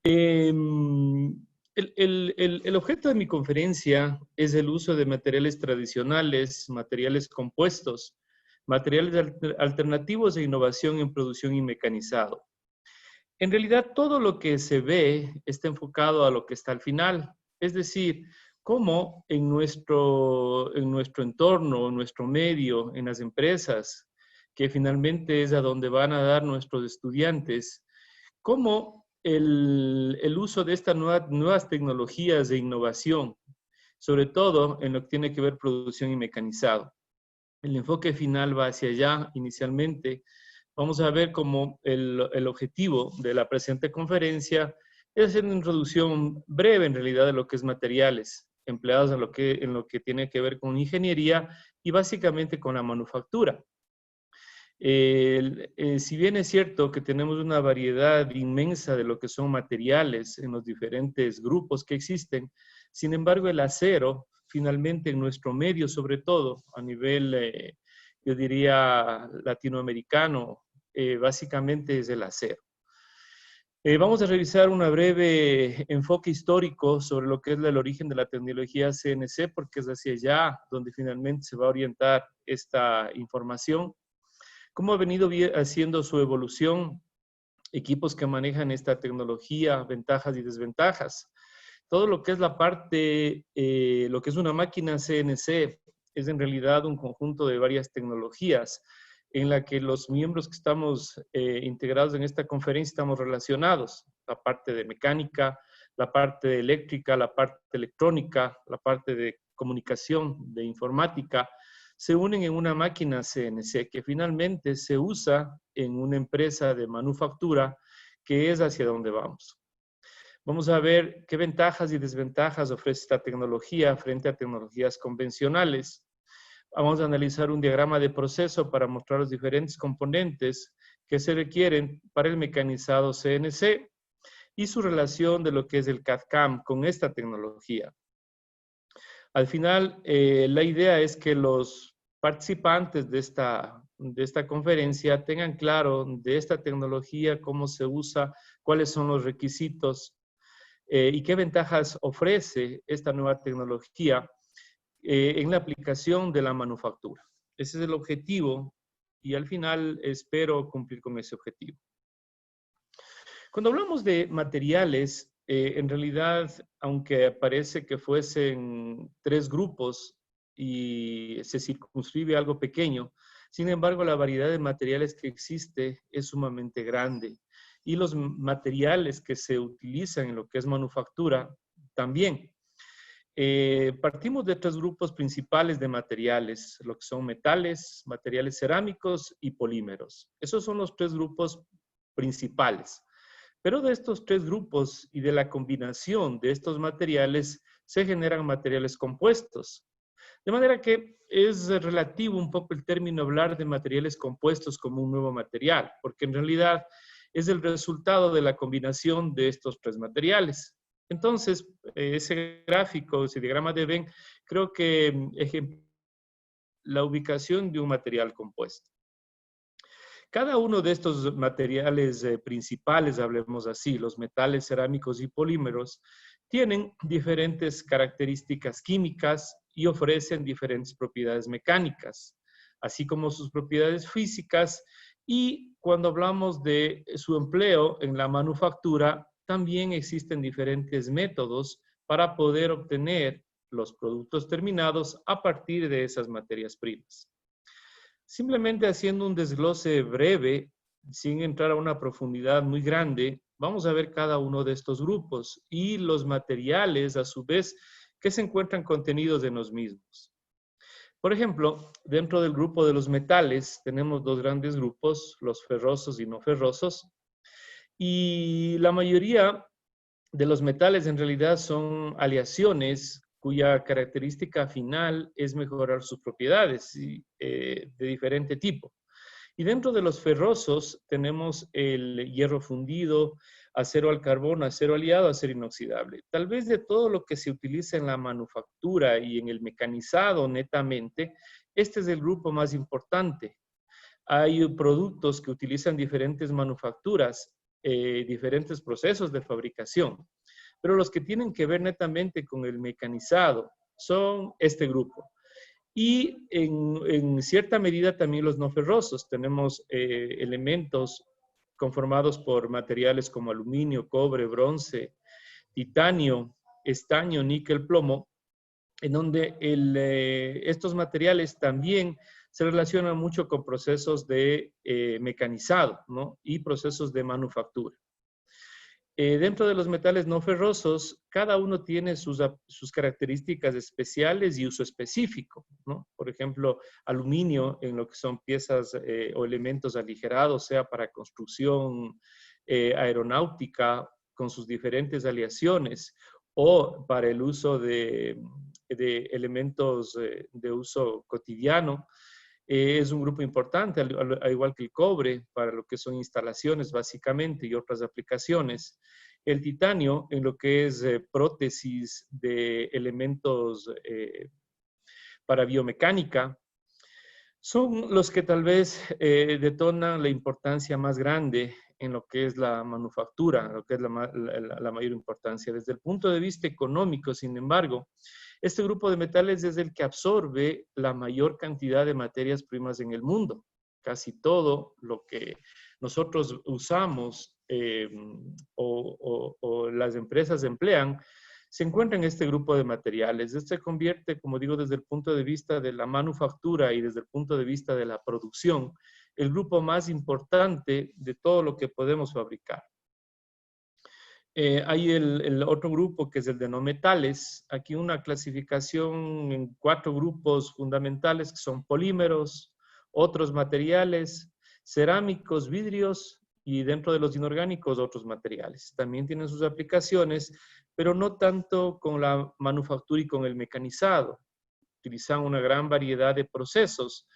El objeto de mi conferencia es el uso de materiales tradicionales, materiales compuestos, materiales alternativos e innovación en producción y mecanizado. En realidad, todo lo que se ve está enfocado a lo que está al final, es decir, cómo en nuestro entorno, en nuestro medio, en las empresas, que finalmente es a donde van a dar nuestros estudiantes, cómo el uso de estas nuevas tecnologías de innovación, sobre todo en lo que tiene que ver producción y mecanizado. El enfoque final va hacia allá inicialmente. Vamos a ver cómo el objetivo de la presente conferencia es hacer una introducción breve en realidad de lo que es materiales empleados en lo que tiene que ver con ingeniería y básicamente con la manufactura. Si bien es cierto que tenemos una variedad inmensa de lo que son materiales en los diferentes grupos que existen, sin embargo el acero, finalmente en nuestro medio, sobre todo a nivel, yo diría, latinoamericano, básicamente es el acero. Vamos a revisar un breve enfoque histórico sobre lo que es el origen de la tecnología CNC, porque es hacia allá donde finalmente se va a orientar esta información. ¿Cómo ha venido haciendo su evolución? Equipos que manejan esta tecnología, ventajas y desventajas. Todo lo que es la parte, lo que es una máquina CNC, es en realidad un conjunto de varias tecnologías en la que los miembros que estamos integrados en esta conferencia estamos relacionados. La parte de mecánica, la parte de eléctrica, la parte electrónica, la parte de comunicación, de informática, se unen en una máquina CNC que finalmente se usa en una empresa de manufactura que es hacia donde vamos. Vamos a ver qué ventajas y desventajas ofrece esta tecnología frente a tecnologías convencionales. Vamos a analizar un diagrama de proceso para mostrar los diferentes componentes que se requieren para el mecanizado CNC y su relación de lo que es el CAD/CAM con esta tecnología. Al final, la idea es que los participantes de esta conferencia tengan claro de esta tecnología, cómo se usa, cuáles son los requisitos y qué ventajas ofrece esta nueva tecnología en la aplicación de la manufactura. Ese es el objetivo y al final espero cumplir con ese objetivo. Cuando hablamos de materiales, en realidad, aunque parece que fuesen 3 grupos y se circunscribe a algo pequeño, sin embargo, la variedad de materiales que existe es sumamente grande y los materiales que se utilizan en lo que es manufactura también. Partimos de 3 grupos principales de materiales, lo que son metales, materiales cerámicos y polímeros. Esos son los 3 grupos principales. Pero de estos 3 grupos y de la combinación de estos materiales se generan materiales compuestos. De manera que es relativo un poco el término hablar de materiales compuestos como un nuevo material, porque en realidad es el resultado de la combinación de estos 3 materiales. Entonces, ese gráfico, ese diagrama de Venn, creo que ejemplifica la ubicación de un material compuesto. Cada uno de estos materiales principales, hablemos así, los metales, cerámicos y polímeros, tienen diferentes características químicas y ofrecen diferentes propiedades mecánicas, así como sus propiedades físicas. Y cuando hablamos de su empleo en la manufactura, también existen diferentes métodos para poder obtener los productos terminados a partir de esas materias primas. Simplemente haciendo un desglose breve, sin entrar a una profundidad muy grande, vamos a ver cada uno de estos grupos y los materiales, a su vez, que se encuentran contenidos en los mismos. Por ejemplo, dentro del grupo de los metales, tenemos 2 grandes grupos, los ferrosos y no ferrosos, y la mayoría de los metales en realidad son aleaciones cuya característica final es mejorar sus propiedades de diferente tipo. Y dentro de los ferrosos tenemos el hierro fundido, acero al carbón, acero aliado, acero inoxidable. Tal vez de todo lo que se utiliza en la manufactura y en el mecanizado netamente, este es el grupo más importante. Hay productos que utilizan diferentes manufacturas diferentes procesos de fabricación. Pero los que tienen que ver netamente con el mecanizado son este grupo. Y en cierta medida también los no ferrosos. Tenemos elementos conformados por materiales como aluminio, cobre, bronce, titanio, estaño, níquel, plomo, en donde estos materiales también se relacionan mucho con procesos de mecanizado, ¿no? Y procesos de manufactura. Dentro de los metales no ferrosos, cada uno tiene sus características especiales y uso específico, ¿no? Por ejemplo, aluminio en lo que son piezas o elementos aligerados, sea para construcción aeronáutica con sus diferentes aleaciones o para el uso de elementos de uso cotidiano. Es un grupo importante, al igual que el cobre, para lo que son instalaciones básicamente y otras aplicaciones. El titanio, en lo que es prótesis de elementos para biomecánica, son los que tal vez detonan la importancia más grande en lo que es la manufactura, lo que es la mayor importancia. Desde el punto de vista económico, sin embargo, este grupo de metales es el que absorbe la mayor cantidad de materias primas en el mundo. Casi todo lo que nosotros usamos o las empresas emplean se encuentra en este grupo de materiales. Esto se convierte, como digo, desde el punto de vista de la manufactura y desde el punto de vista de la producción, el grupo más importante de todo lo que podemos fabricar. Hay el otro grupo que es el de no metales. Aquí una clasificación en 4 grupos fundamentales que son polímeros, otros materiales, cerámicos, vidrios y dentro de los inorgánicos otros materiales. También tienen sus aplicaciones, pero no tanto con la manufactura y con el mecanizado. Utilizan una gran variedad de procesos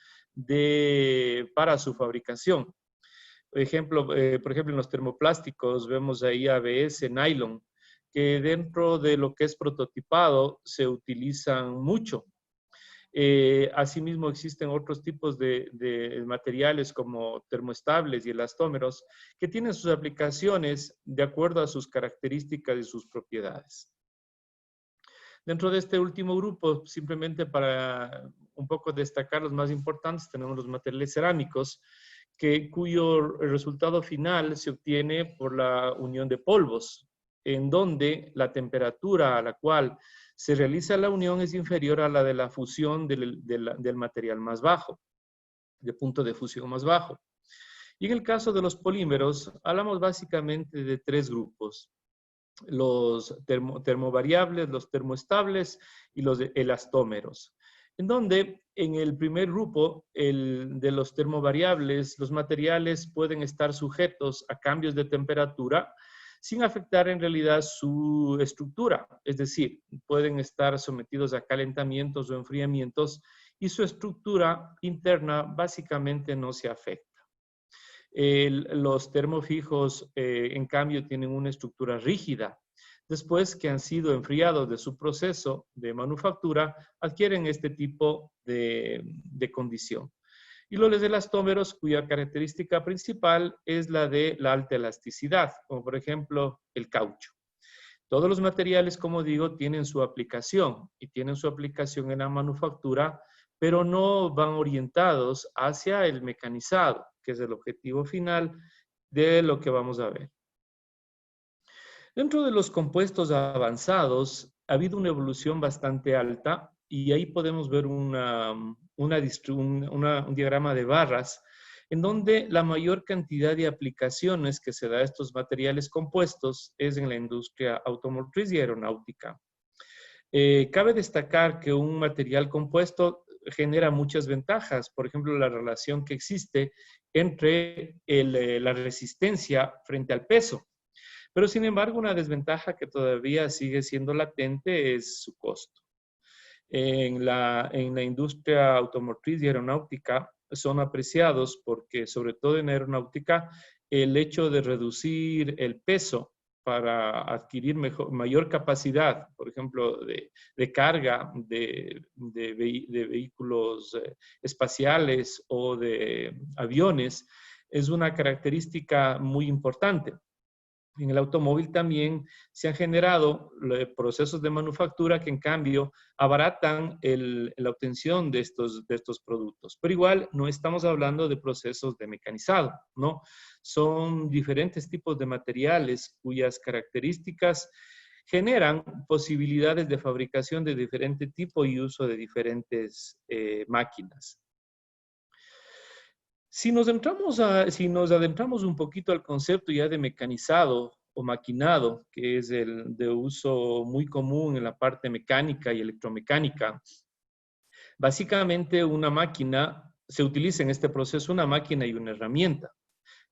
para su fabricación. Por ejemplo, en los termoplásticos vemos ahí ABS, nylon, que dentro de lo que es prototipado se utilizan mucho. Asimismo, existen otros tipos de materiales como termoestables y elastómeros que tienen sus aplicaciones de acuerdo a sus características y sus propiedades. Dentro de este último grupo, simplemente para un poco destacar los más importantes, tenemos los materiales cerámicos, cuyo resultado final se obtiene por la unión de polvos, en donde la temperatura a la cual se realiza la unión es inferior a la de la fusión del material más bajo, de punto de fusión más bajo. Y en el caso de los polímeros, hablamos básicamente de 3 grupos: los termovariables, los termoestables y los elastómeros. En donde en el primer grupo, el de los termovariables, los materiales pueden estar sujetos a cambios de temperatura sin afectar en realidad su estructura. Es decir, pueden estar sometidos a calentamientos o enfriamientos y su estructura interna básicamente no se afecta. Los termofijos, en cambio, tienen una estructura rígida. Después que han sido enfriados de su proceso de manufactura, adquieren este tipo de condición. Y los elastómeros, cuya característica principal es la de la alta elasticidad, como por ejemplo el caucho. Todos los materiales, como digo, tienen su aplicación y tienen su aplicación en la manufactura, pero no van orientados hacia el mecanizado, que es el objetivo final de lo que vamos a ver. Dentro de los compuestos avanzados ha habido una evolución bastante alta y ahí podemos ver un diagrama de barras en donde la mayor cantidad de aplicaciones que se da a estos materiales compuestos es en la industria automotriz y aeronáutica. Cabe destacar que un material compuesto genera muchas ventajas, por ejemplo, la relación que existe entre la resistencia frente al peso. Pero sin embargo, una desventaja que todavía sigue siendo latente es su costo. En la industria automotriz y aeronáutica son apreciados porque, sobre todo en aeronáutica, el hecho de reducir el peso para adquirir mayor capacidad, por ejemplo, de carga de vehículos espaciales o de aviones, es una característica muy importante. En el automóvil también se han generado procesos de manufactura que en cambio abaratan la obtención de estos productos. Pero igual no estamos hablando de procesos de mecanizado, ¿no? Son diferentes tipos de materiales cuyas características generan posibilidades de fabricación de diferente tipo y uso de diferentes máquinas. Si nos adentramos un poquito al concepto ya de mecanizado o maquinado, que es el de uso muy común en la parte mecánica y electromecánica, básicamente una máquina, se utiliza en este proceso una máquina y una herramienta,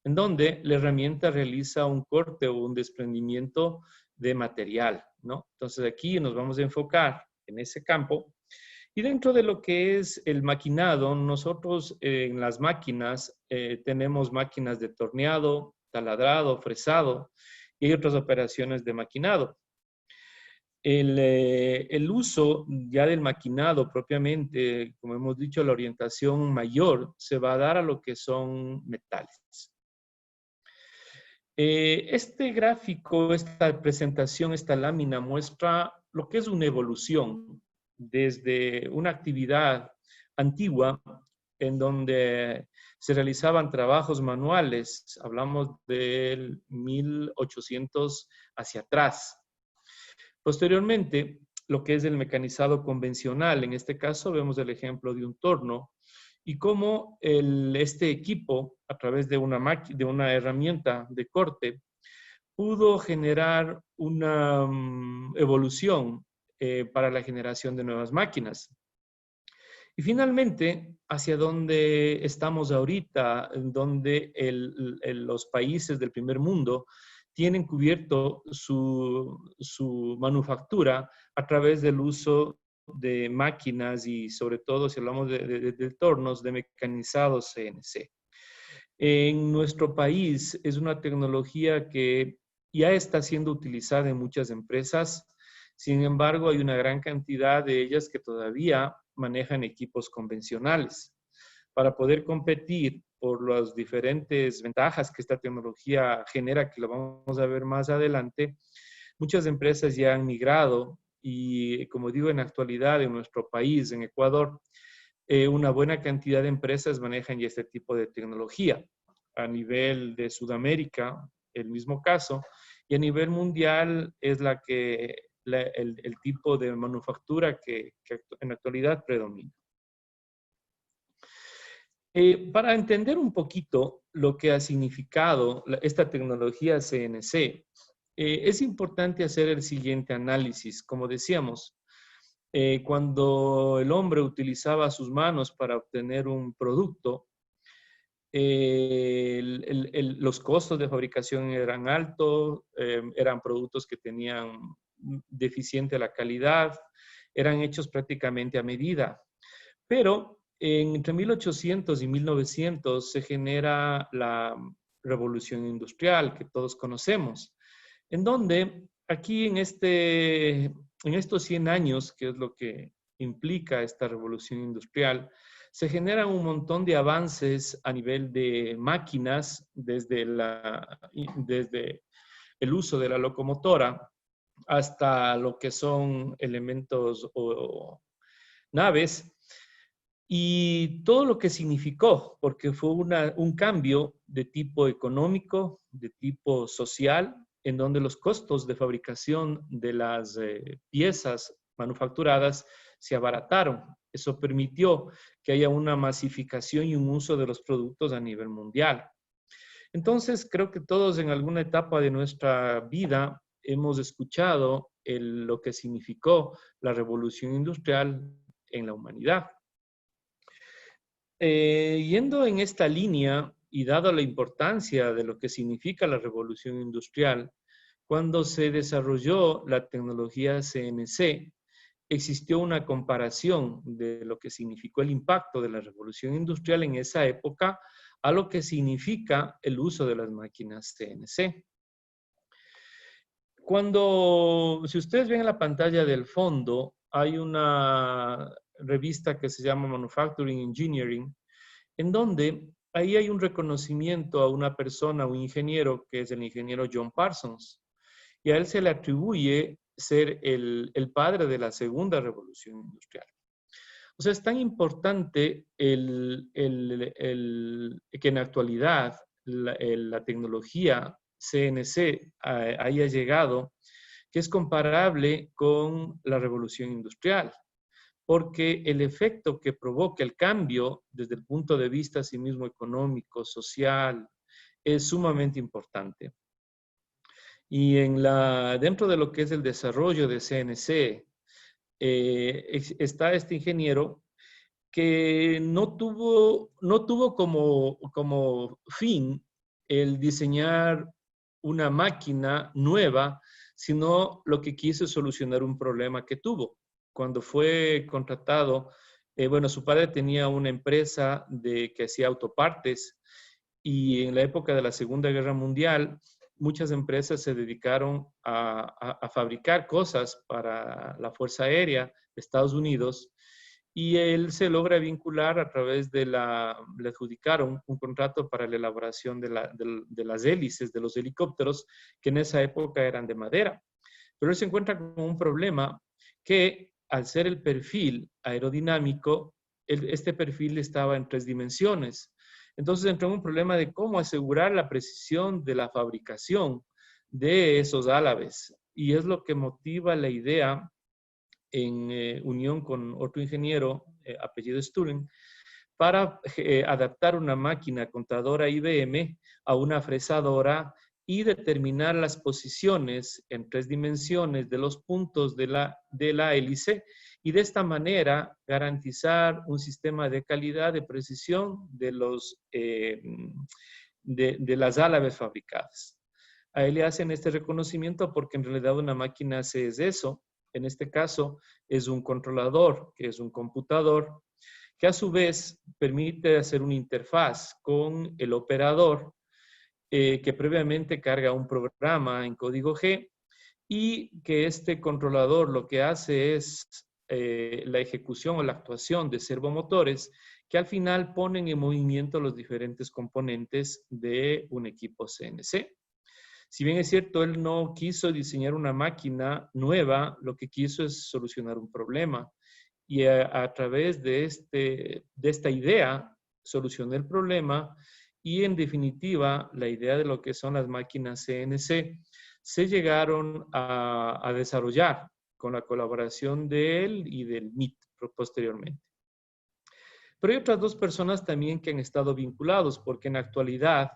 en donde la herramienta realiza un corte o un desprendimiento de material, ¿no? Entonces aquí nos vamos a enfocar en ese campo. Y dentro de lo que es el maquinado, nosotros en las máquinas tenemos máquinas de torneado, taladrado, fresado y hay otras operaciones de maquinado. El uso ya del maquinado propiamente, como hemos dicho, la orientación mayor se va a dar a lo que son metales. Este gráfico, esta presentación, esta lámina muestra lo que es una evolución desde una actividad antigua en donde se realizaban trabajos manuales, hablamos del 1800 hacia atrás. Posteriormente, lo que es el mecanizado convencional, en este caso vemos el ejemplo de un torno, y cómo este equipo, a través de una herramienta de corte, pudo generar una evolución para la generación de nuevas máquinas. Y finalmente, hacia donde estamos ahorita, en donde los países del primer mundo tienen cubierto su manufactura a través del uso de máquinas y sobre todo si hablamos de tornos, de mecanizados CNC. En nuestro país es una tecnología que ya está siendo utilizada en muchas empresas, sin embargo hay una gran cantidad de ellas que todavía manejan equipos convencionales. Para poder competir por las diferentes ventajas que esta tecnología genera, que lo vamos a ver más adelante, muchas empresas ya han migrado y, como digo, en la actualidad en nuestro país, en Ecuador, una buena cantidad de empresas manejan ya este tipo de tecnología. A nivel de Sudamérica, el mismo caso, y a nivel mundial es el tipo de manufactura que en la actualidad predomina. Para entender un poquito lo que ha significado esta tecnología CNC, es importante hacer el siguiente análisis. Como decíamos, cuando el hombre utilizaba sus manos para obtener un producto, los costos de fabricación eran altos, eran productos que tenían deficiente la calidad, eran hechos prácticamente a medida. Pero entre 1800 y 1900 se genera la revolución industrial que todos conocemos, en donde aquí en estos 100 años, que es lo que implica esta revolución industrial, se generan un montón de avances a nivel de máquinas, desde el uso de la locomotora hasta lo que son elementos o naves, y todo lo que significó, porque fue un cambio de tipo económico, de tipo social, en donde los costos de fabricación de las piezas manufacturadas se abarataron. Eso permitió que haya una masificación y un uso de los productos a nivel mundial. Entonces, creo que todos en alguna etapa de nuestra vida hemos escuchado lo que significó la revolución industrial en la humanidad. Yendo en esta línea y dado la importancia de lo que significa la revolución industrial, cuando se desarrolló la tecnología CNC, existió una comparación de lo que significó el impacto de la revolución industrial en esa época a lo que significa el uso de las máquinas CNC. Si ustedes ven en la pantalla del fondo, hay una revista que se llama Manufacturing Engineering, en donde ahí hay un reconocimiento a una persona, un ingeniero, que es el ingeniero John Parsons, y a él se le atribuye ser el padre de la segunda revolución industrial. O sea, es tan importante que en la actualidad la tecnología CNC haya llegado, que es comparable con la revolución industrial, porque el efecto que provoca el cambio desde el punto de vista asimismo económico, social, es sumamente importante. Y dentro de lo que es el desarrollo de CNC, está este ingeniero que no tuvo como fin el diseñar una máquina nueva, sino lo que quiso es solucionar un problema que tuvo. Cuando fue contratado, bueno, su padre tenía una empresa que hacía autopartes y en la época de la Segunda Guerra Mundial, muchas empresas se dedicaron a fabricar cosas para la Fuerza Aérea de Estados Unidos y él se logra vincular a través le adjudicaron un contrato para la elaboración de las hélices de los helicópteros, que en esa época eran de madera. Pero él se encuentra con un problema que al ser el perfil aerodinámico, este perfil estaba en 3 dimensiones. Entonces entró en un problema de cómo asegurar la precisión de la fabricación de esos álabes. Y es lo que motiva la idea en unión con otro ingeniero, apellido Sturing, para adaptar una máquina contadora IBM a una fresadora y determinar las posiciones en 3 dimensiones de los puntos de la hélice y de esta manera garantizar un sistema de calidad, de precisión de las álabes fabricadas. A él le hacen este reconocimiento porque en realidad una máquina es eso. En este caso es un controlador, que es un computador, que a su vez permite hacer una interfaz con el operador que previamente carga un programa en código G y que este controlador lo que hace es la ejecución o la actuación de servomotores que al final ponen en movimiento los diferentes componentes de un equipo CNC. Si bien es cierto, él no quiso diseñar una máquina nueva, lo que quiso es solucionar un problema. Y a través de esta idea, solucioné el problema y en definitiva, la idea de lo que son las máquinas CNC se llegaron a desarrollar con la colaboración de él y del MIT posteriormente. Pero hay otras 2 personas también que han estado vinculados, porque en la actualidad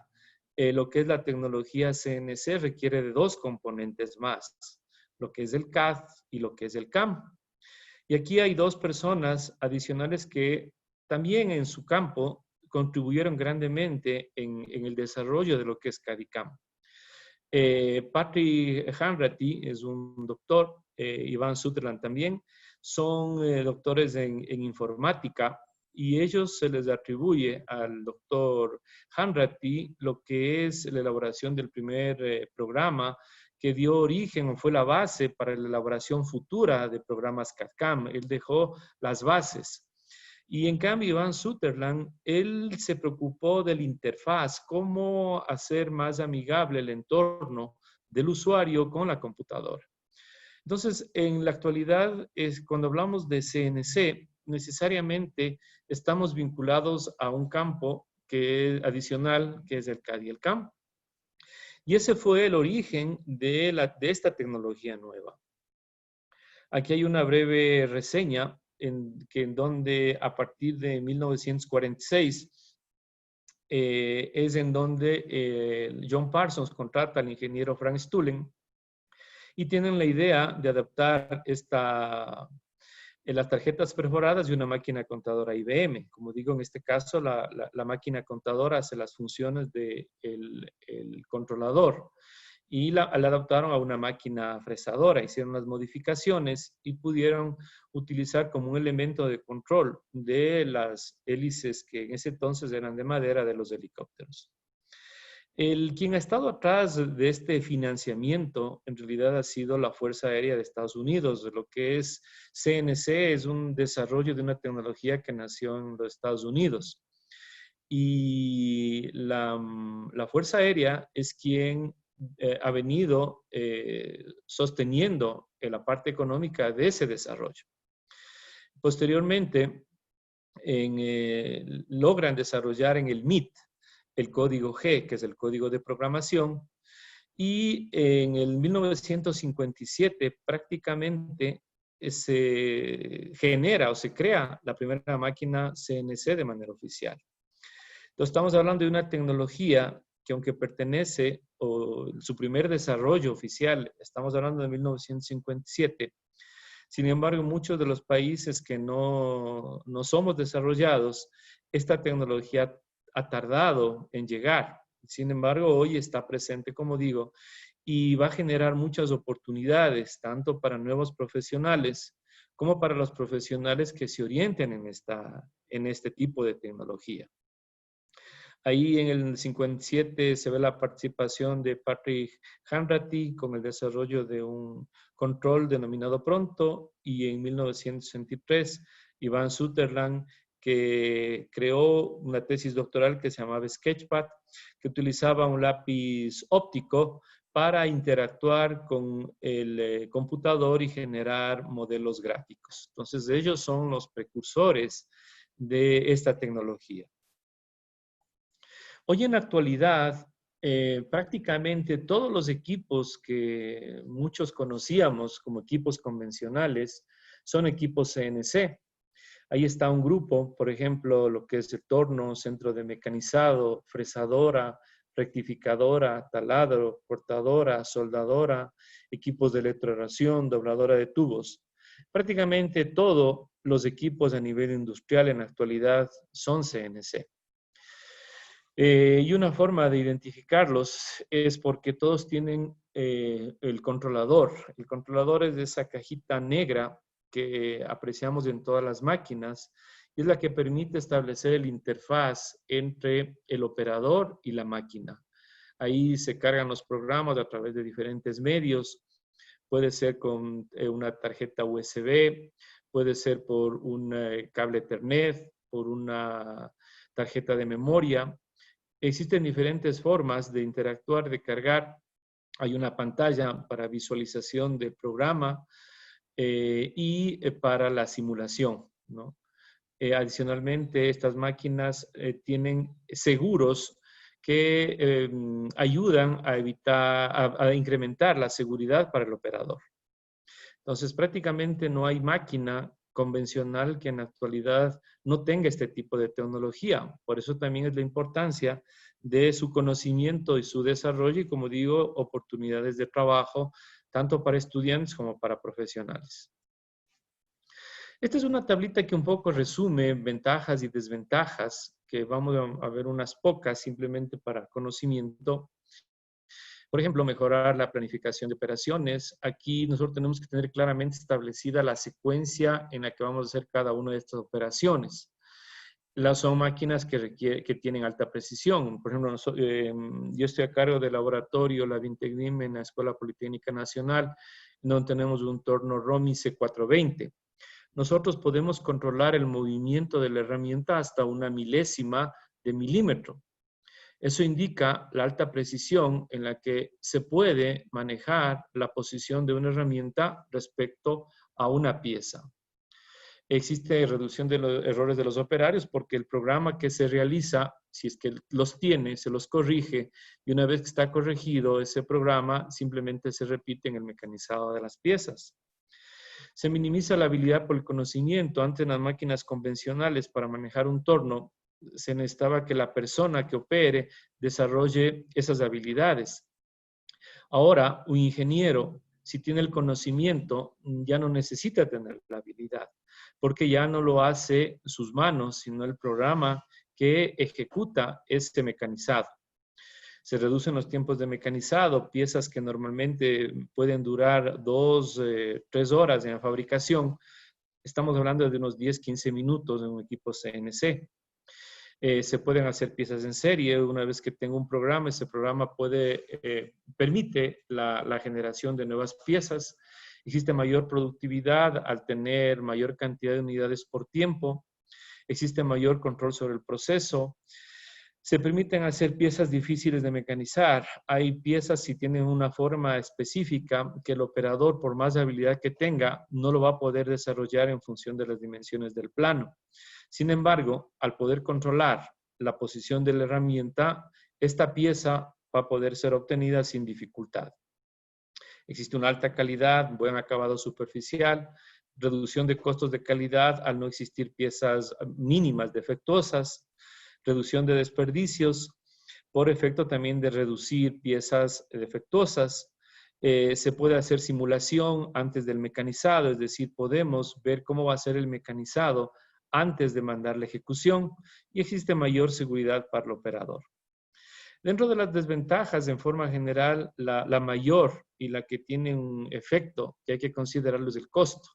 lo que es la tecnología CNC requiere de 2 componentes más, lo que es el CAD y lo que es el CAM. Y aquí hay 2 personas adicionales que también en su campo contribuyeron grandemente en el desarrollo de lo que es CAD y CAM. Patrick Hanratty es un doctor, Iván Sutherland también, son doctores en informática y ellos se les atribuye al doctor Hanratty lo que es la elaboración del primer programa que dio origen o fue la base para la elaboración futura de programas CAD-CAM. Él dejó las bases. Y en cambio, Iván Sutherland, él se preocupó de la interfaz, cómo hacer más amigable el entorno del usuario con la computadora. Entonces, en la actualidad, cuando hablamos de CNC, necesariamente estamos vinculados a un campo que es adicional, que es el CAD y el CAM. Y ese fue el origen de esta tecnología nueva. Aquí hay una breve reseña en donde a partir de 1946 es en donde John Parsons contrata al ingeniero Frank Stullen y tienen la idea de adaptar las tarjetas perforadas de una máquina contadora IBM. Como digo, en este caso la máquina contadora hace las funciones del controlador y la adaptaron a una máquina fresadora, hicieron las modificaciones y pudieron utilizar como un elemento de control de las hélices que en ese entonces eran de madera de los helicópteros. Quien ha estado atrás de este financiamiento en realidad ha sido la Fuerza Aérea de Estados Unidos. Lo que es CNC es un desarrollo de una tecnología que nació en los Estados Unidos. y la Fuerza Aérea es quien ha venido sosteniendo la parte económica de ese desarrollo. Posteriormente, logran desarrollar en el MIT el código G, que es el código de programación, y en el 1957 prácticamente se genera o se crea la primera máquina CNC de manera oficial. Entonces estamos hablando de una tecnología que aunque pertenece, o su primer desarrollo oficial, estamos hablando de 1957, sin embargo, en muchos de los países que no somos desarrollados, esta tecnología ha tardado en llegar. Sin embargo, hoy está presente, como digo, y va a generar muchas oportunidades, tanto para nuevos profesionales como para los profesionales que se orienten en este tipo de tecnología. Ahí en el 57 se ve la participación de Patrick Hanratty con el desarrollo de un control denominado Pronto, y en 1963 Iván Sutherland, que creó una tesis doctoral que se llamaba Sketchpad, que utilizaba un lápiz óptico para interactuar con el computador y generar modelos gráficos. Entonces, ellos son los precursores de esta tecnología. Hoy en la actualidad, prácticamente todos los equipos que muchos conocíamos como equipos convencionales son equipos CNC. Ahí está un grupo, por ejemplo, lo que es el torno, centro de mecanizado, fresadora, rectificadora, taladro, cortadora, soldadora, equipos de electroración, dobladora de tubos. Prácticamente todos los equipos a nivel industrial en la actualidad son CNC. Y una forma de identificarlos es porque todos tienen el controlador. El controlador es de esa cajita negra que apreciamos en todas las máquinas y es la que permite establecer el interfaz entre el operador y la máquina. Ahí se cargan los programas a través de diferentes medios. Puede ser con una tarjeta USB, puede ser por un cable Ethernet, por una tarjeta de memoria. Existen diferentes formas de interactuar, de cargar. Hay una pantalla para visualización del programa y para la simulación, ¿no? Adicionalmente, estas máquinas tienen seguros que ayudan a evitar, a incrementar la seguridad para el operador. Entonces, prácticamente no hay máquina convencional que en la actualidad no tenga este tipo de tecnología. Por eso también es la importancia de su conocimiento y su desarrollo y, como digo, oportunidades de trabajo, tanto para estudiantes como para profesionales. Esta es una tablita que un poco resume ventajas y desventajas, que vamos a ver unas pocas simplemente para conocimiento. Por ejemplo, mejorar la planificación de operaciones. Aquí nosotros tenemos que tener claramente establecida la secuencia en la que vamos a hacer cada una de estas operaciones. Son máquinas que tienen alta precisión. Por ejemplo, yo estoy a cargo del laboratorio, la Vintecnim, en la Escuela Politécnica Nacional, donde tenemos un torno Romi C420. Nosotros podemos controlar el movimiento de la herramienta hasta una milésima de milímetro. Eso indica la alta precisión en la que se puede manejar la posición de una herramienta respecto a una pieza. Existe reducción de los errores de los operarios porque el programa que se realiza, si es que los tiene, se los corrige y una vez que está corregido ese programa simplemente se repite en el mecanizado de las piezas. Se minimiza la habilidad por el conocimiento. Antes en las máquinas convencionales para manejar un torno se necesitaba que la persona que opere desarrolle esas habilidades. Ahora, un ingeniero, si tiene el conocimiento, ya no necesita tener la habilidad, porque ya no lo hace sus manos, sino el programa que ejecuta este mecanizado. Se reducen los tiempos de mecanizado, piezas que normalmente pueden durar 2, 3 horas en la fabricación. Estamos hablando de unos 10, 15 minutos en un equipo CNC. Se pueden hacer piezas en serie. Una vez que tengo un programa, ese programa permite la generación de nuevas piezas. Existe mayor productividad al tener mayor cantidad de unidades por tiempo. Existe mayor control sobre el proceso. Se permiten hacer piezas difíciles de mecanizar. Hay piezas si tienen una forma específica que el operador, por más habilidad que tenga, no lo va a poder desarrollar en función de las dimensiones del plano. Sin embargo, al poder controlar la posición de la herramienta, esta pieza va a poder ser obtenida sin dificultad. Existe una alta calidad, buen acabado superficial, reducción de costos de calidad al no existir piezas mínimas defectuosas, reducción de desperdicios, por efecto también de reducir piezas defectuosas. Se puede hacer simulación antes del mecanizado, es decir, podemos ver cómo va a ser el mecanizado antes de mandar la ejecución y existe mayor seguridad para el operador. Dentro de las desventajas, en forma general, la mayor y la que tiene un efecto que hay que considerarlo es el costo,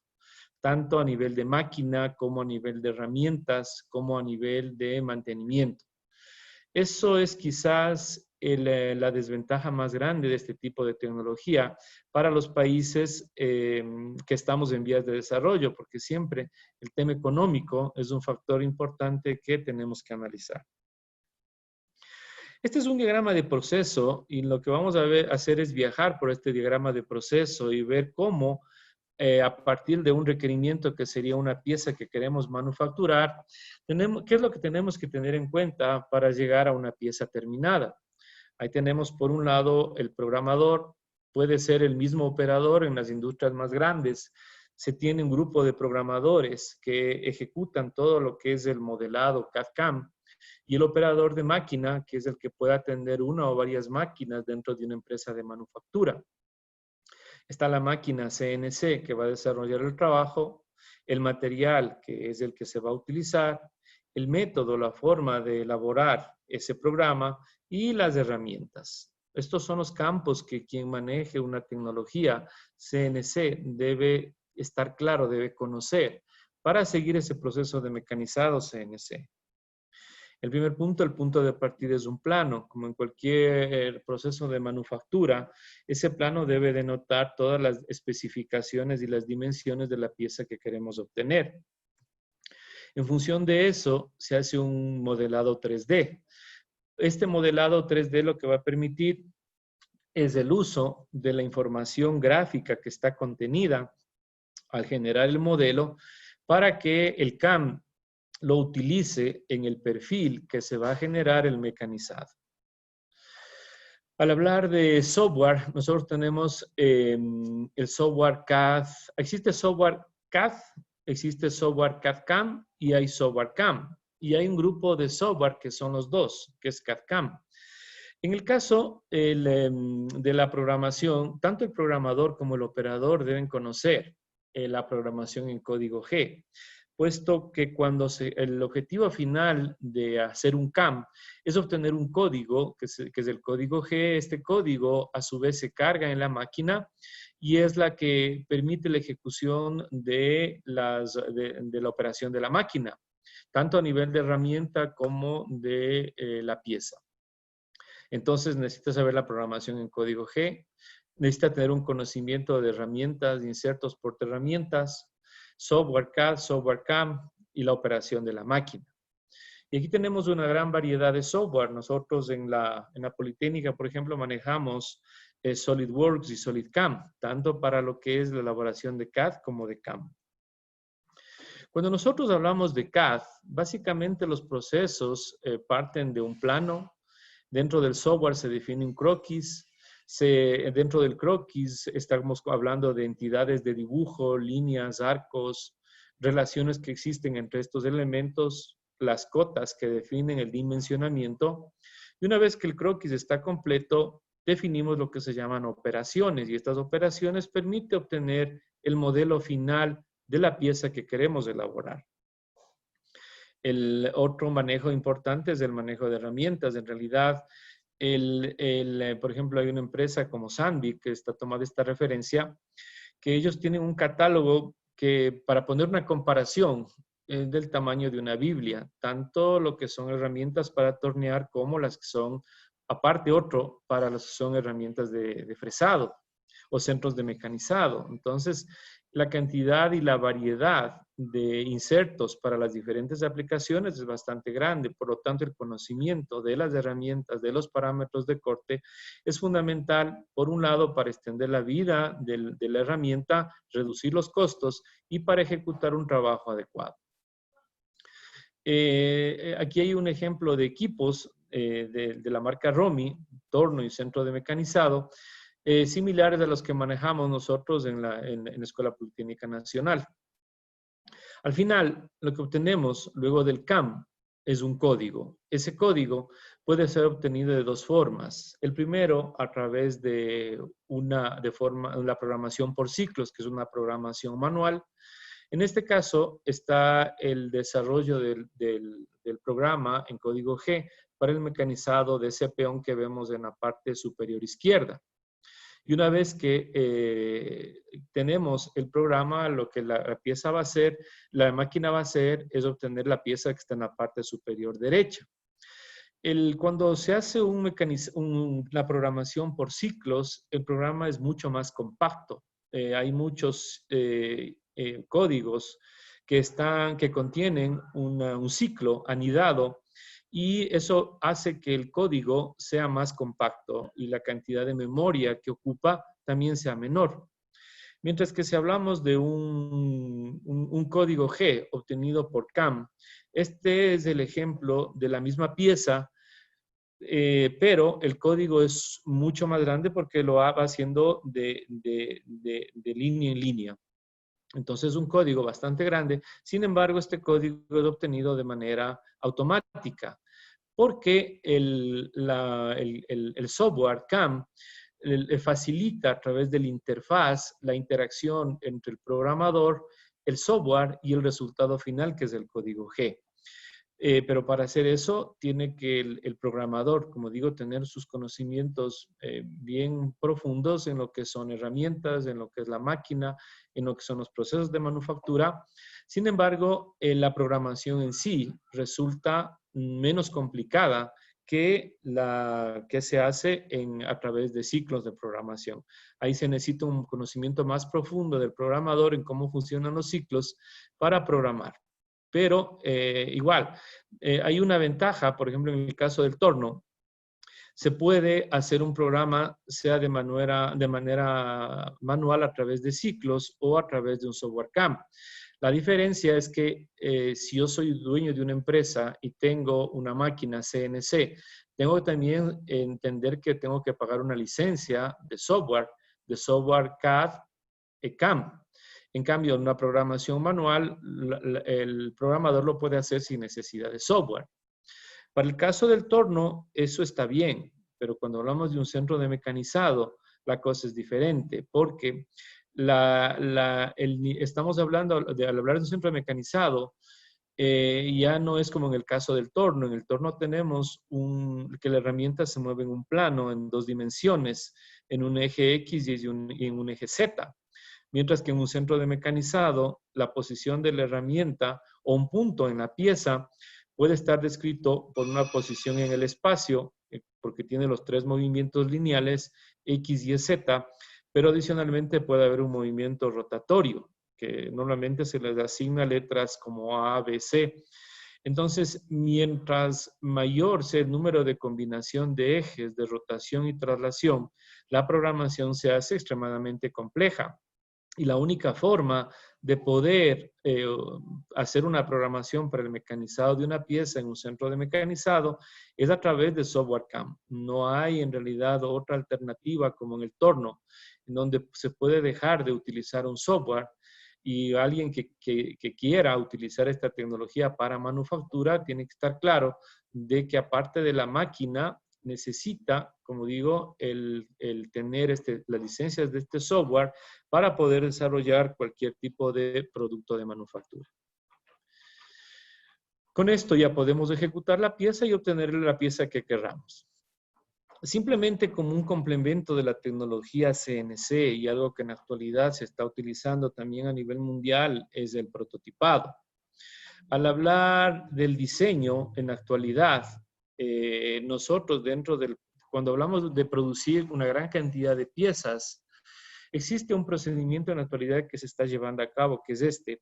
tanto a nivel de máquina como a nivel de herramientas, como a nivel de mantenimiento. Eso es quizás la desventaja más grande de este tipo de tecnología para los países que estamos en vías de desarrollo, porque siempre el tema económico es un factor importante que tenemos que analizar. Este es un diagrama de proceso y lo que vamos a hacer es viajar por este diagrama de proceso y ver cómo a partir de un requerimiento que sería una pieza que queremos manufacturar, ¿qué es lo que tenemos que tener en cuenta para llegar a una pieza terminada? Ahí tenemos por un lado el programador, puede ser el mismo operador en las industrias más grandes. Se tiene un grupo de programadores que ejecutan todo lo que es el modelado CAD/CAM y el operador de máquina, que es el que puede atender una o varias máquinas dentro de una empresa de manufactura. Está la máquina CNC que va a desarrollar el trabajo, el material que es el que se va a utilizar, el método, la forma de elaborar ese programa y las herramientas. Estos son los campos que quien maneje una tecnología CNC debe estar claro, debe conocer para seguir ese proceso de mecanizado CNC. El primer punto, el punto de partida es un plano. Como en cualquier proceso de manufactura, ese plano debe denotar todas las especificaciones y las dimensiones de la pieza que queremos obtener. En función de eso, se hace un modelado 3D. Este modelado 3D lo que va a permitir es el uso de la información gráfica que está contenida al generar el modelo para que el CAM lo utilice en el perfil que se va a generar el mecanizado. Al hablar de software, nosotros tenemos el software CAD. Existe software CAD, existe software CAD/CAM y hay software CAM. Y hay un grupo de software que son los dos, que es CAD/CAM. En el caso de la programación, tanto el programador como el operador deben conocer la programación en código G, puesto que cuando el objetivo final de hacer un CAM es obtener un código, que es el código G. Este código a su vez se carga en la máquina y es la que permite la ejecución de la operación de la máquina, tanto a nivel de herramienta como de la pieza. Entonces necesita saber la programación en código G, necesita tener un conocimiento de herramientas, insertos por herramientas, software CAD, software CAM y la operación de la máquina. Y aquí tenemos una gran variedad de software. Nosotros en la Politécnica, por ejemplo, manejamos SolidWorks y SolidCAM, tanto para lo que es la elaboración de CAD como de CAM. Cuando nosotros hablamos de CAD, básicamente los procesos parten de un plano. Dentro del software se define un croquis. Dentro del croquis estamos hablando de entidades de dibujo, líneas, arcos, relaciones que existen entre estos elementos, las cotas que definen el dimensionamiento. Y una vez que el croquis está completo, definimos lo que se llaman operaciones y estas operaciones permiten obtener el modelo final de la pieza que queremos elaborar. El otro manejo importante es el manejo de herramientas. En realidad, por ejemplo, hay una empresa como Sandvik que está tomando esta referencia, que ellos tienen un catálogo que, para poner una comparación, es del tamaño de una Biblia, tanto lo que son herramientas para tornear como las que son, aparte otro, para las que son herramientas de fresado o centros de mecanizado. Entonces, la cantidad y la variedad de insertos para las diferentes aplicaciones es bastante grande. Por lo tanto, el conocimiento de las herramientas, de los parámetros de corte, es fundamental, por un lado, para extender la vida de la herramienta, reducir los costos y para ejecutar un trabajo adecuado. Aquí hay un ejemplo de equipos de la marca Romy, torno y centro de mecanizado, similares a los que manejamos nosotros en la Escuela Politécnica Nacional. Al final, lo que obtenemos luego del CAM es un código. Ese código puede ser obtenido de dos formas. El primero, a través de la programación por ciclos, que es una programación manual. En este caso está el desarrollo del programa en código G para el mecanizado de ese peón que vemos en la parte superior izquierda. Y una vez que tenemos el programa, lo que la pieza va a hacer, la máquina va a hacer, es obtener la pieza que está en la parte superior derecha. Cuando se hace la programación por ciclos, el programa es mucho más compacto. Hay muchos códigos que contienen un ciclo anidado, y eso hace que el código sea más compacto y la cantidad de memoria que ocupa también sea menor. Mientras que si hablamos de un código G obtenido por CAM, este es el ejemplo de la misma pieza, pero el código es mucho más grande porque lo va haciendo de línea en línea. Entonces es un código bastante grande. Sin embargo, este código es obtenido de manera automática porque el software CAM le facilita a través de la interfaz la interacción entre el programador, el software y el resultado final, que es el código G. Pero para hacer eso, tiene que el programador, como digo, tener sus conocimientos bien profundos en lo que son herramientas, en lo que es la máquina, en lo que son los procesos de manufactura. Sin embargo, la programación en sí resulta menos complicada que la que se hace a través de ciclos de programación. Ahí se necesita un conocimiento más profundo del programador en cómo funcionan los ciclos para programar. Pero igual, hay una ventaja, por ejemplo, en el caso del torno, se puede hacer un programa sea de manera manual a través de ciclos o a través de un software CAM. La diferencia es que si yo soy dueño de una empresa y tengo una máquina CNC, tengo que también entender que tengo que pagar una licencia de software CAD y CAM. En cambio, en una programación manual, el programador lo puede hacer sin necesidad de software. Para el caso del torno, eso está bien, pero cuando hablamos de un centro de mecanizado, la cosa es diferente, porque estamos hablando, al hablar de un centro de mecanizado, ya no es como en el caso del torno. En el torno tenemos que la herramienta se mueve en un plano, en dos dimensiones, en un eje X y en un eje Z. Mientras que en un centro de mecanizado, la posición de la herramienta o un punto en la pieza puede estar descrito por una posición en el espacio, porque tiene los tres movimientos lineales, X, Y, Z, pero adicionalmente puede haber un movimiento rotatorio, que normalmente se les asigna letras como A, B, C. Entonces, mientras mayor sea el número de combinación de ejes de rotación y traslación, la programación se hace extremadamente compleja. Y la única forma de poder hacer una programación para el mecanizado de una pieza en un centro de mecanizado es a través de software CAM. No hay en realidad otra alternativa como en el torno, en donde se puede dejar de utilizar un software, y alguien que quiera utilizar esta tecnología para manufactura tiene que estar claro de que aparte de la máquina necesita, como digo, el tener las licencias de este software para poder desarrollar cualquier tipo de producto de manufactura. Con esto ya podemos ejecutar la pieza y obtener la pieza que querramos. Simplemente como un complemento de la tecnología CNC y algo que en la actualidad se está utilizando también a nivel mundial es el prototipado. Al hablar del diseño en la actualidad, nosotros cuando hablamos de producir una gran cantidad de piezas, Existe un procedimiento en la actualidad que se está llevando a cabo, que es este,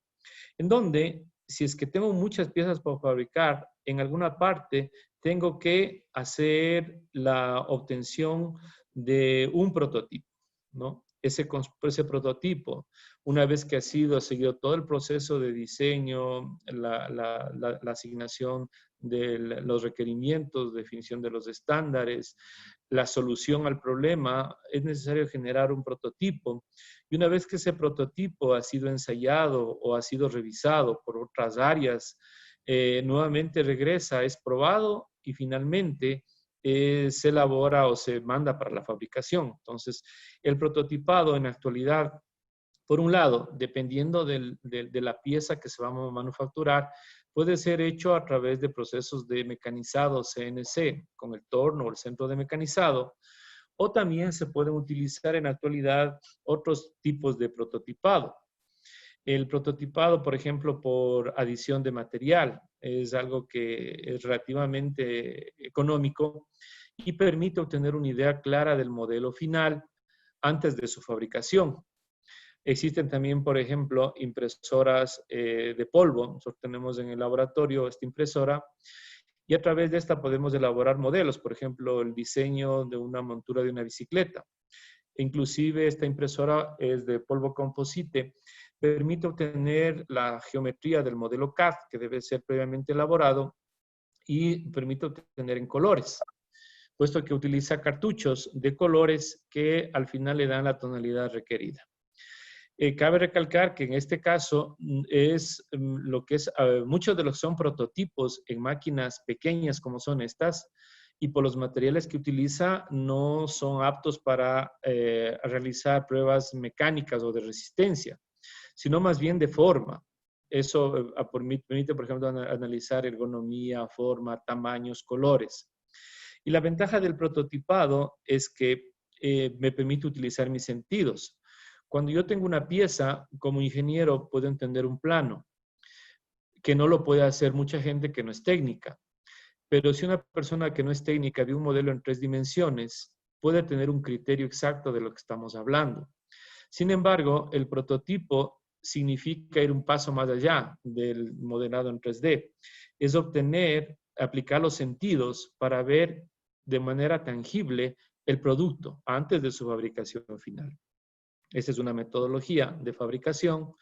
en donde si es que tengo muchas piezas por fabricar, en alguna parte tengo que hacer la obtención de un prototipo, ¿no? Ese prototipo, una vez que ha sido seguido todo el proceso de diseño, la asignación de los requerimientos, definición de los estándares, la solución al problema, es necesario generar un prototipo. Y una vez que ese prototipo ha sido ensayado o ha sido revisado por otras áreas, nuevamente regresa, es probado y finalmente se elabora o se manda para la fabricación. Entonces, el prototipado en la actualidad, por un lado, dependiendo de la pieza que se va a manufacturar, puede ser hecho a través de procesos de mecanizado CNC, con el torno o el centro de mecanizado, o también se pueden utilizar en la actualidad otros tipos de prototipado. El prototipado, por ejemplo, por adición de material, es algo que es relativamente económico y permite obtener una idea clara del modelo final antes de su fabricación. Existen también, por ejemplo, impresoras de polvo. Nosotros tenemos en el laboratorio esta impresora y a través de esta podemos elaborar modelos, por ejemplo, el diseño de una montura de una bicicleta. Inclusive esta impresora es de polvo composite, permite obtener la geometría del modelo CAD, que debe ser previamente elaborado, y permite obtener en colores, puesto que utiliza cartuchos de colores que al final le dan la tonalidad requerida. Cabe recalcar que en este caso es lo que es, muchos de los son prototipos en máquinas pequeñas como son estas, y por los materiales que utiliza no son aptos para realizar pruebas mecánicas o de resistencia, sino más bien de forma. Eso permite, por ejemplo, analizar ergonomía, forma, tamaños, colores. Y la ventaja del prototipado es que me permite utilizar mis sentidos. Cuando yo tengo una pieza, como ingeniero puedo entender un plano, que no lo puede hacer mucha gente que no es técnica. Pero si una persona que no es técnica ve un modelo en 3 dimensiones, puede tener un criterio exacto de lo que estamos hablando. Sin embargo, el prototipo significa ir un paso más allá del modelado en 3D. Es aplicar los sentidos para ver de manera tangible el producto antes de su fabricación final. Esa es una metodología de fabricación.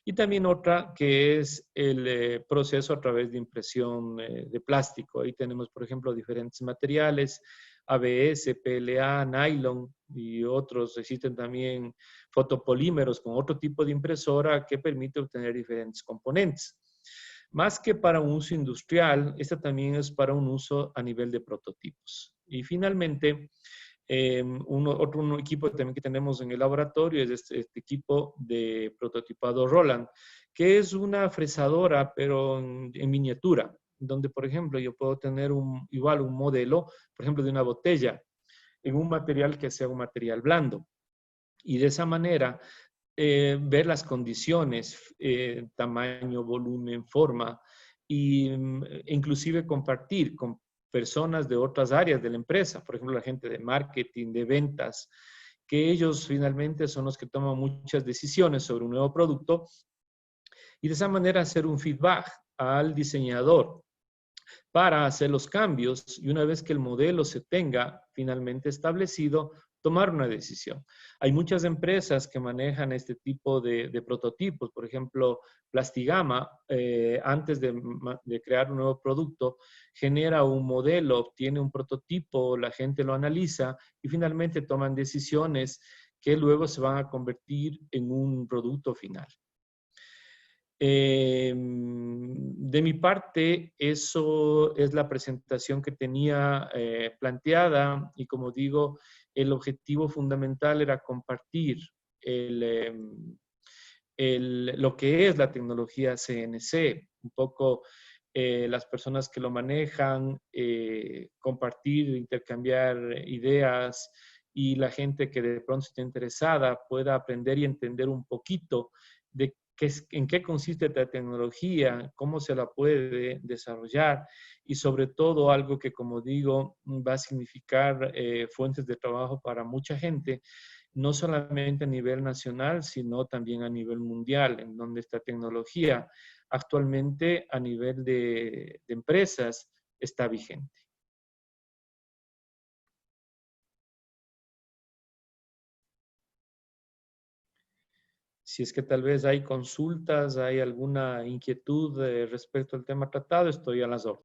Y también otra que es el proceso a través de impresión de plástico. Ahí tenemos, por ejemplo, diferentes materiales, ABS, PLA, nylon y otros. Existen también fotopolímeros con otro tipo de impresora que permite obtener diferentes componentes. Más que para un uso industrial, esta también es para un uso a nivel de prototipos. Y finalmente, otro equipo también que tenemos en el laboratorio es este equipo de prototipado Roland, que es una fresadora, pero en miniatura, donde, por ejemplo, yo puedo tener igual un modelo, por ejemplo, de una botella, en un material que sea un material blando. Y de esa manera, ver las condiciones, tamaño, volumen, forma, e inclusive compartir con personas de otras áreas de la empresa, por ejemplo, la gente de marketing, de ventas, que ellos finalmente son los que toman muchas decisiones sobre un nuevo producto y de esa manera hacer un feedback al diseñador para hacer los cambios y una vez que el modelo se tenga finalmente establecido, tomar una decisión. Hay muchas empresas que manejan este tipo de prototipos, por ejemplo, Plastigama, antes de crear un nuevo producto, genera un modelo, obtiene un prototipo, la gente lo analiza y finalmente toman decisiones que luego se van a convertir en un producto final. De mi parte, eso es la presentación que tenía planteada y como digo, el objetivo fundamental era compartir lo que es la tecnología CNC, un poco las personas que lo manejan, compartir, intercambiar ideas y la gente que de pronto esté interesada pueda aprender y entender un poquito de en qué consiste esta tecnología, cómo se la puede desarrollar y sobre todo algo que, como digo, va a significar fuentes de trabajo para mucha gente, no solamente a nivel nacional, sino también a nivel mundial, en donde esta tecnología actualmente a nivel de empresas está vigente. Si es que tal vez hay consultas, hay alguna inquietud respecto al tema tratado, estoy a las órdenes.